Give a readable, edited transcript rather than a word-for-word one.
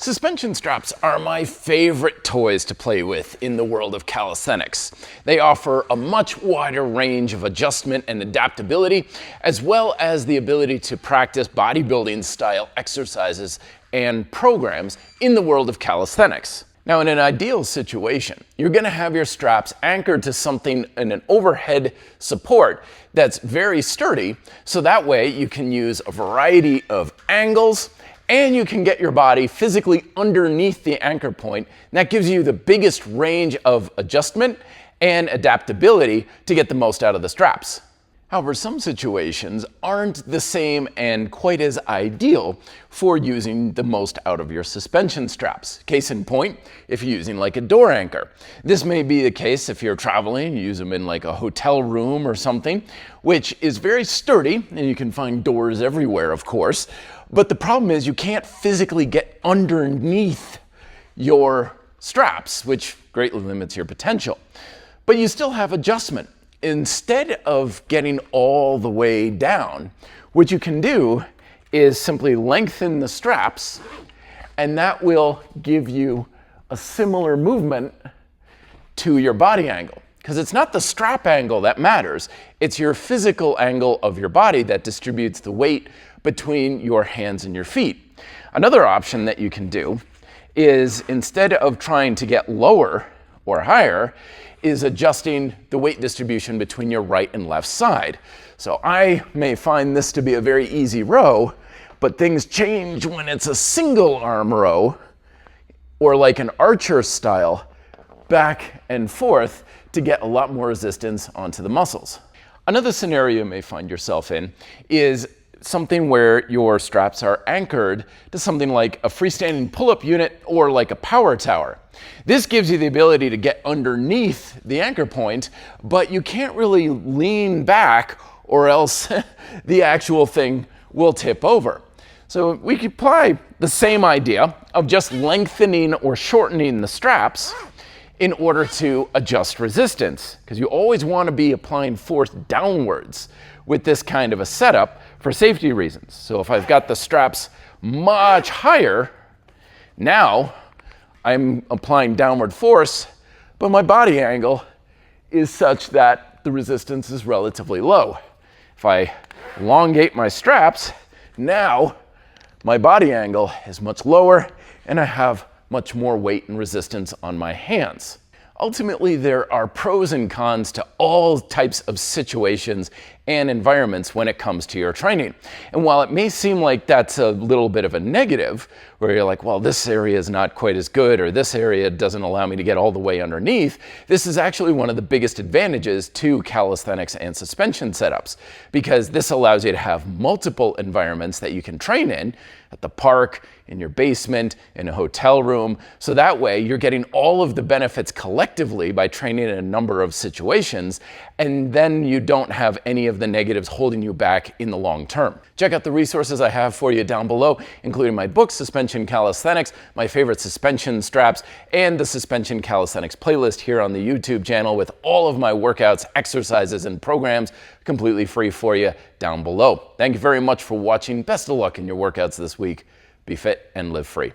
Suspension straps are my favorite toys to play with in the world of calisthenics. They offer a much wider range of adjustment and adaptability, as well as the ability to practice bodybuilding style exercises and programs in the world of calisthenics. Now, in an ideal situation, you're going to have your straps anchored to something in an overhead support that's very sturdy, so that way you can use a variety of angles and you can get your body physically underneath the anchor point. And that gives you the biggest range of adjustment and adaptability to get the most out of the straps. However, some situations aren't the same and quite as ideal for using the most out of your suspension straps. Case in point, if you're using like a door anchor. This may be the case if you're traveling, you use them in like a hotel room or something, which is very sturdy, and you can find doors everywhere, of course. But the problem is you can't physically get underneath your straps, which greatly limits your potential. But you still have adjustment. Instead of getting all the way down, what you can do is simply lengthen the straps, and that will give you a similar movement to your body angle. Because it's not the strap angle that matters, it's your physical angle of your body that distributes the weight between your hands and your feet. Another option that you can do is, instead of trying to get lower or higher, is adjusting the weight distribution between your right and left side. So I may find this to be a very easy row, but things change when it's a single arm row, or like an archer style, back and forth to get a lot more resistance onto the muscles. Another scenario you may find yourself in is something where your straps are anchored to something like a freestanding pull-up unit or like a power tower. This gives you the ability to get underneath the anchor point, but you can't really lean back or else the actual thing will tip over. So we could apply the same idea of just lengthening or shortening the straps in order to adjust resistance, because you always want to be applying force downwards with this kind of a setup for safety reasons. So if I've got the straps much higher, now I'm applying downward force, but my body angle is such that the resistance is relatively low. If I elongate my straps, now my body angle is much lower and I have much more weight and resistance on my hands. Ultimately, there are pros and cons to all types of situations and environments when it comes to your training. And while it may seem like that's a little bit of a negative, where you're like, well, this area is not quite as good, or this area doesn't allow me to get all the way underneath, this is actually one of the biggest advantages to calisthenics and suspension setups, because this allows you to have multiple environments that you can train in, at the park, in your basement, in a hotel room. So that way you're getting all of the benefits collectively by training in a number of situations, and then you don't have any of the negatives holding you back in the long term. Check out the resources I have for you down below, including my book, Suspension Calisthenics, my favorite suspension straps, and the Suspension Calisthenics playlist here on the YouTube channel with all of my workouts, exercises, and programs completely free for you down below. Thank you very much for watching. Best of luck in your workouts this week. Be fit and live free.